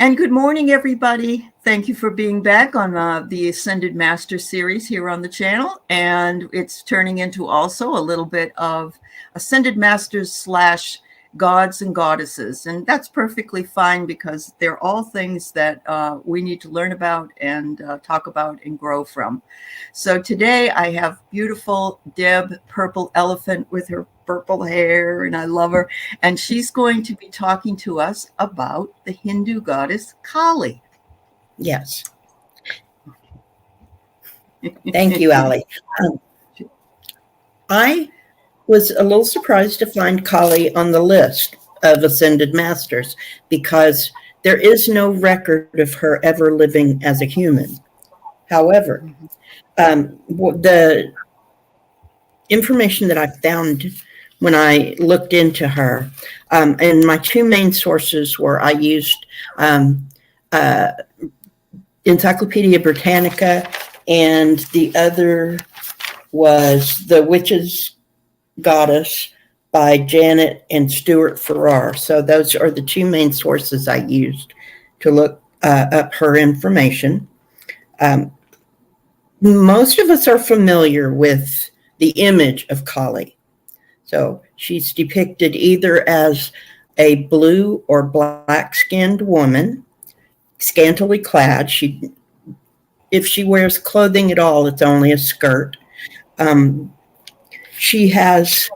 And good morning, everybody. Thank you for being back on the Ascended Master series here on the channel. And it's turning into also a little bit of Ascended Masters slash gods and goddesses. And that's perfectly fine because they're all things that we need to learn about and talk about and grow from. So today I have beautiful Deb Purple Elephant with her purple hair, and I love her. And she's going to be talking to us about the Hindu goddess Kali. Yes. Thank you, Allie. I was a little surprised to find Kali on the list of Ascended Masters because there is no record of her ever living as a human. However, the information that I found when I looked into her, and my two main sources were I used Encyclopedia Britannica, and the other was The Witch's Goddess by Janet and Stuart Farrar. So those are the two main sources I used to look up her information. Most of us are familiar with the image of Kali. So she's depicted either as a blue or black-skinned woman, scantily clad. If she wears clothing at all, it's only a skirt. She has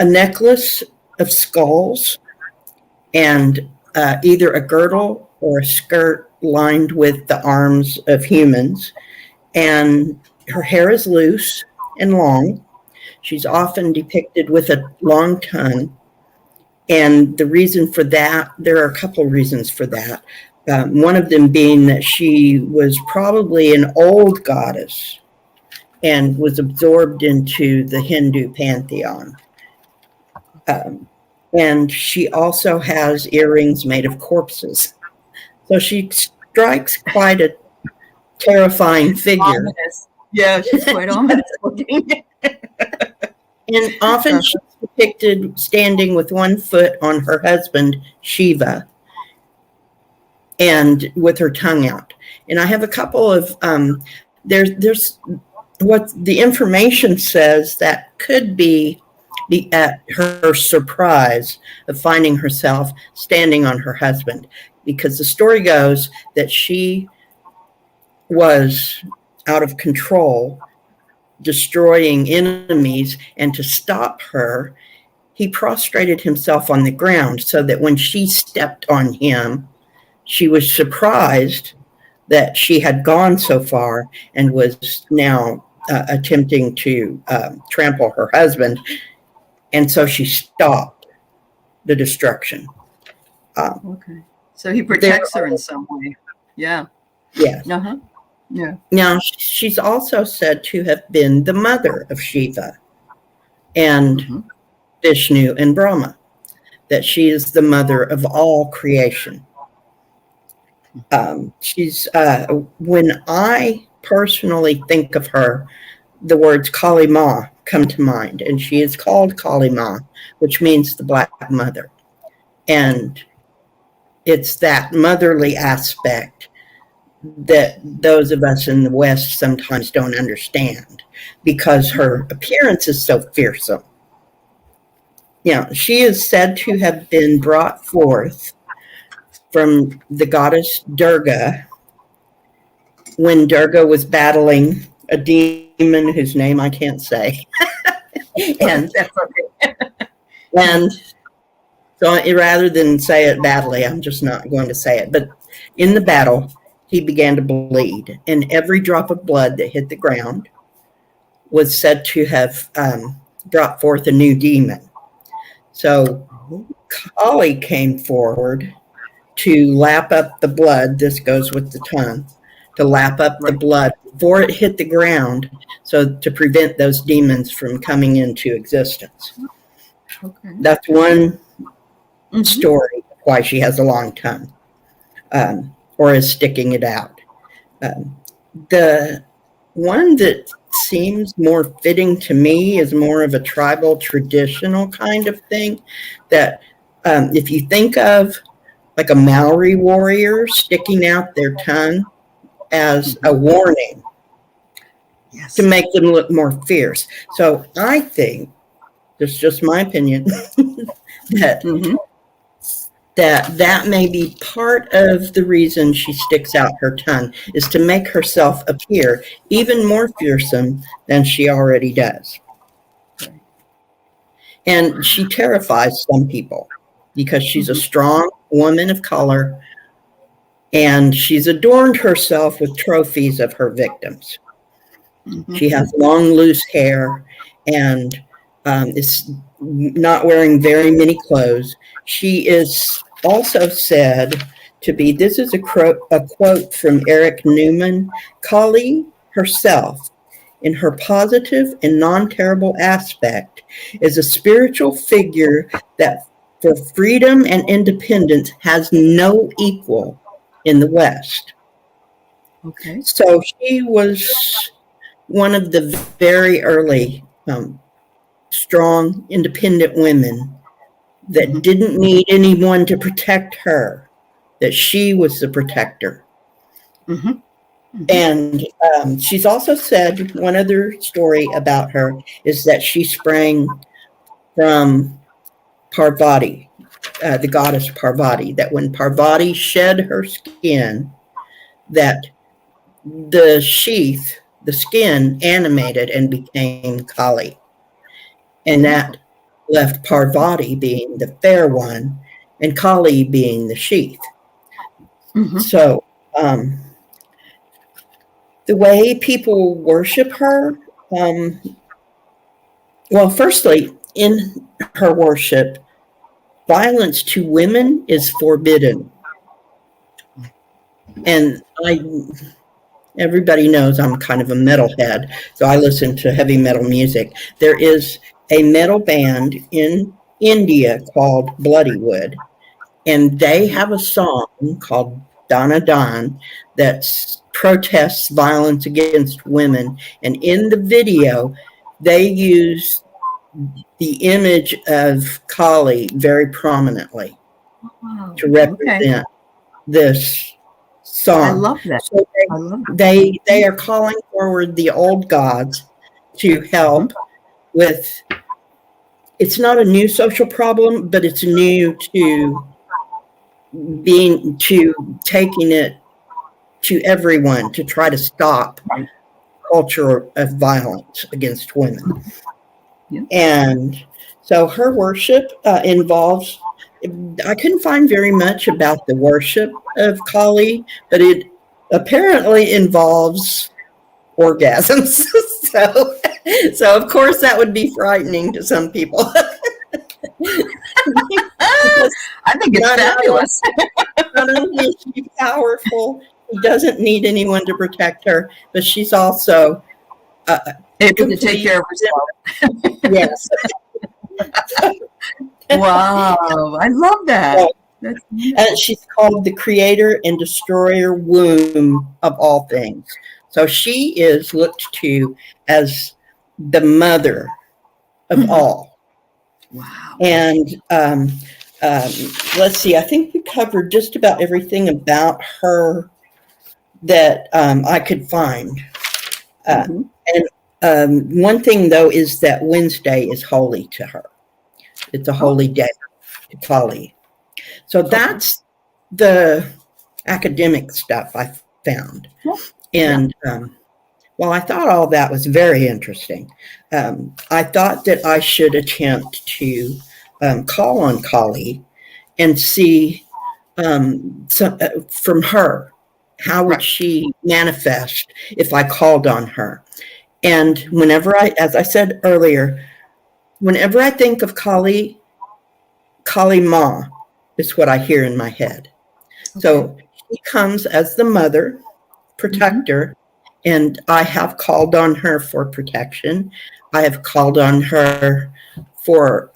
a necklace of skulls and either a girdle or a skirt lined with the arms of humans. And her hair is loose and long. She's often depicted with a long tongue. And the reason for that, there are a couple of reasons for that. One of them being that she was probably an old goddess and was absorbed into the Hindu pantheon. And she also has earrings made of corpses. So she strikes quite a terrifying figure. Ominous. Yeah, she's quite ominous looking. And often she's depicted standing with one foot on her husband, Shiva, and with her tongue out. And I have a couple of, there's what the information says that could be at her surprise of finding herself standing on her husband, because the story goes that she was out of control, destroying enemies, and to stop her, he prostrated himself on the ground so that when she stepped on him, she was surprised that she had gone so far and was now attempting to trample her husband. And so she stopped the destruction. Okay. So he protects her in some way. Yeah. Yes. Uh-huh. Yeah. Now, she's also said to have been the mother of Shiva and Vishnu and Brahma, that she is the mother of all creation. She's when I personally think of her, the words Kali Ma come to mind, and she is called Kali Ma, which means the Black Mother. And it's that motherly aspect that those of us in the West sometimes don't understand, because her appearance is so fearsome. She is said to have been brought forth from the goddess Durga when Durga was battling a demon whose name I can't say. and so rather than say it badly, I'm just not going to say it. But in the battle, he began to bleed, and every drop of blood that hit the ground was said to have brought forth a new demon. So Kali came forward to lap up the blood. This goes with the tongue, to lap up the blood before it hit the ground, so to prevent those demons from coming into existence. Okay. That's one story why she has a long tongue. Or is sticking it out. The one that seems more fitting to me is more of a tribal traditional kind of thing, that if you think of like a Maori warrior sticking out their tongue as a warning Yes. to make them look more fierce. So I think, this is just my opinion, that that may be part of the reason she sticks out her tongue, is to make herself appear even more fearsome than she already does. And she terrifies some people because she's a strong woman of color, and she's adorned herself with trophies of her victims. She has long, loose hair and is not wearing very many clothes. She is also said to be, this is a quote from Eric Newman, Kali herself, in her positive and non-terrible aspect, is a spiritual figure that for freedom and independence has no equal in the West. Okay. So she was one of the very early strong, independent women that didn't need anyone to protect her, that she was the protector. And she's also said, one other story about her is that she sprang from Parvati, the goddess Parvati, that when Parvati shed her skin, that the sheath, the skin, animated and became Kali. And that left Parvati being the fair one and Kali being the sheath. So the way people worship her, well, firstly, in her worship, violence to women is forbidden. And everybody knows I'm kind of a metalhead, so I listen to heavy metal music. There is a metal band in India called Bloodywood, and they have a song called Dana Dan that protests violence against women. And in the video, they use the image of Kali very prominently to represent this song. I love that. So they are calling forward the old gods to help with, it's not a new social problem, but it's new to taking it to everyone to try to stop culture of violence against women. And so her worship involves, I couldn't find very much about the worship of Kali, but it apparently involves orgasms. So of course that would be frightening to some people. I think it's fabulous. Not only is she powerful, she doesn't need anyone to protect her, but she's also able to take care of herself. Yes. Wow, I love that. And she's called the creator and destroyer womb of all things. So she is looked to as the mother of all. Wow. And let's see, I think we covered just about everything about her that I could find. And one thing, though, is that Wednesday is holy to her. It's a holy day to Kali. So that's the academic stuff I found. And while I thought all that was very interesting, I thought that I should attempt to call on Kali and see from her, how would she manifest if I called on her? And whenever as I said earlier, whenever I think of Kali, Kali Ma is what I hear in my head. So she comes as the mother, protector, and I have called on her for protection. I have called on her for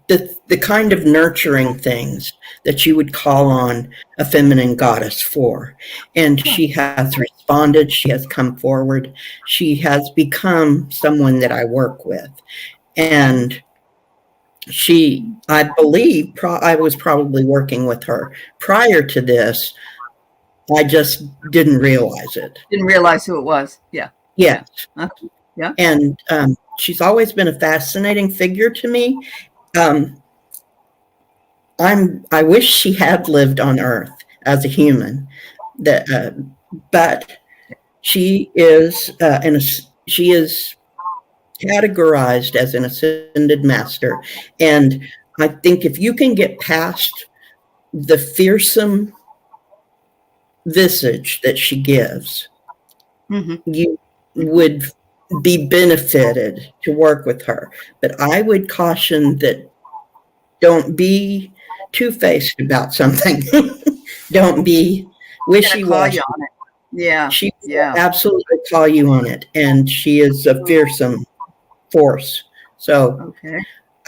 the kind of nurturing things that you would call on a feminine goddess for. And she has responded. She has come forward. She has become someone that I work with. And I believe, I was probably working with her prior to this. I just didn't realize it. Didn't realize who it was. Yeah. Yes. Yeah. Yeah. And she's always been a fascinating figure to me. I wish she had lived on Earth as a human, but she is she is categorized as an ascended master, and I think if you can get past the fearsome visage that she gives, you would be benefited to work with her. But I would caution that don't be two-faced about something. Don't be wishy-washy. Yeah. She will absolutely call you on it, and she is a fearsome force. So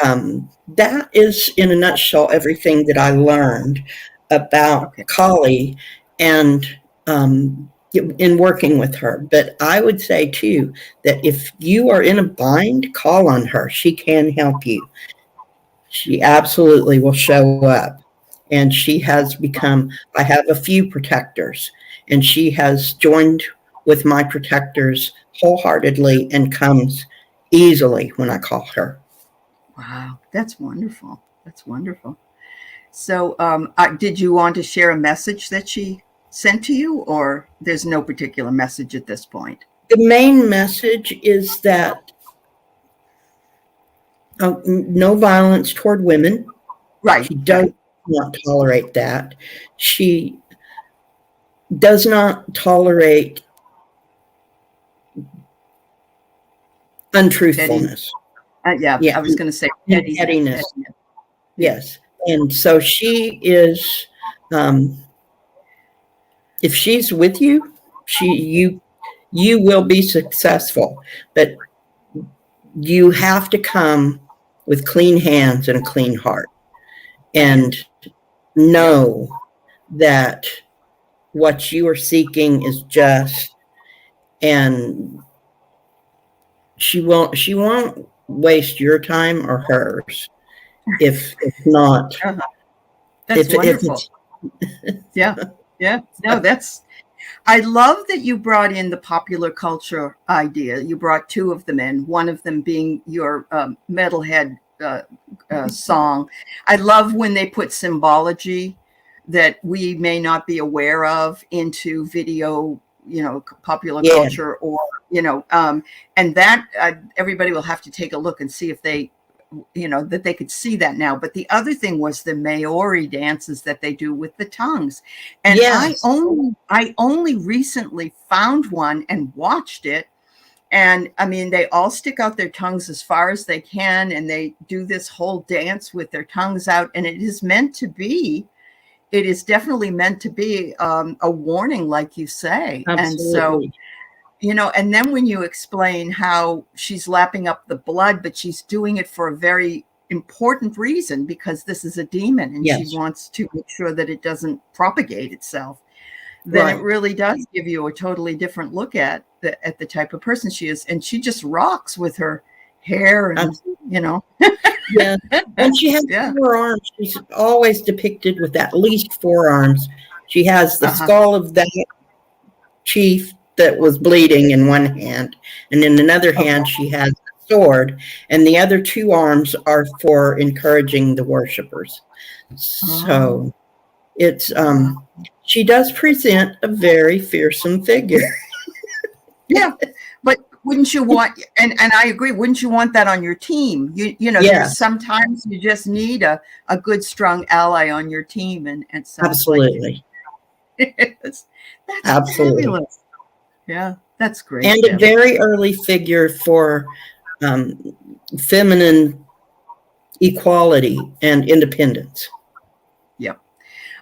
that is, in a nutshell, everything that I learned about Kali and in working with her. But I would say, too, that if you are in a bind, call on her. She can help you. She absolutely will show up. And she has become, I have a few protectors, and she has joined with my protectors wholeheartedly and comes easily when I call her. Wow, that's wonderful. That's wonderful. So, did you want to share a message that she sent to you, or there's no particular message at this point? The main message is that no violence toward women. Right. She does not tolerate that. She does not tolerate untruthfulness. I was going to say pettiness. Yes. And so she is, if she's with you, you will be successful, but you have to come with clean hands and a clean heart and know that what you are seeking is just, and she won't waste your time or hers if not. That's wonderful. Yeah. No, I love that you brought in the popular culture idea. You brought two of them in, one of them being your metalhead song. I love when they put symbology that we may not be aware of into video, popular culture, or, and that everybody will have to take a look and see if they, that they could see that now. But the other thing was the Maori dances that they do with the tongues. And I only recently found one and watched it. And I mean, they all stick out their tongues as far as they can, and they do this whole dance with their tongues out. And it is definitely meant to be a warning, like you say. Absolutely. And so, and then when you explain how she's lapping up the blood, but she's doing it for a very important reason, because this is a demon and she wants to make sure that it doesn't propagate itself, then it really does give you a totally different look at the type of person she is. And she just rocks with her hair and, And she has 4 arms. She's always depicted with at least 4 arms. She has the skull of that chief that was bleeding in one hand, and in another hand she has a sword, and the other 2 arms are for encouraging the worshipers. So it's she does present a very fearsome figure. But wouldn't you want, and I agree, wouldn't you want that on your team? There's sometimes you just need a good strong ally on your team, and absolutely. That's absolutely fabulous. Yeah, that's great. And a very early figure for feminine equality and independence. Yep.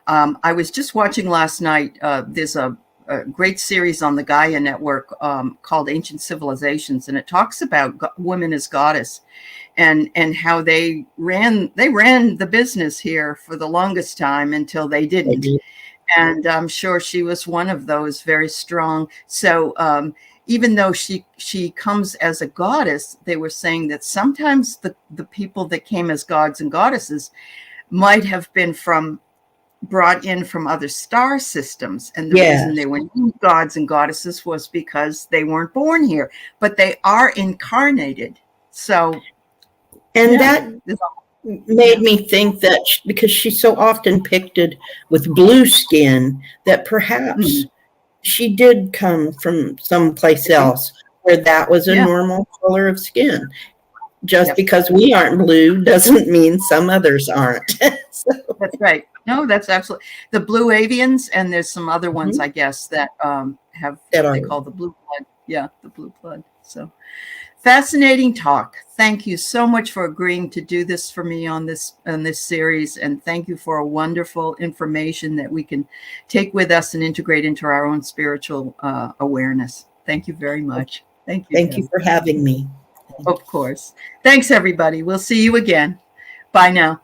I was just watching last night. There's a great series on the Gaia Network called Ancient Civilizations, and it talks about women as goddess and how they ran the business here for the longest time until they didn't. And I'm sure she was one of those very strong. So even though she comes as a goddess, they were saying that sometimes the people that came as gods and goddesses might have been brought in from other star systems, and the reason they were named gods and goddesses was because they weren't born here, but they are incarnated. So, and that made me think that because she's so often pictured with blue skin, that perhaps she did come from someplace else where that was a normal color of skin. Just because we aren't blue doesn't mean some others aren't. So. That's right. No, that's absolutely the blue avians, and there's some other ones, I guess, that have they call the blue blood. Yeah, the blue blood. So fascinating talk. Thank you so much for agreeing to do this for me on this series, and thank you for a wonderful information that we can take with us and integrate into our own spiritual awareness. Thank you very much. Thank you. Thank you for having me. Of course. Thanks, everybody. We'll see you again. Bye now.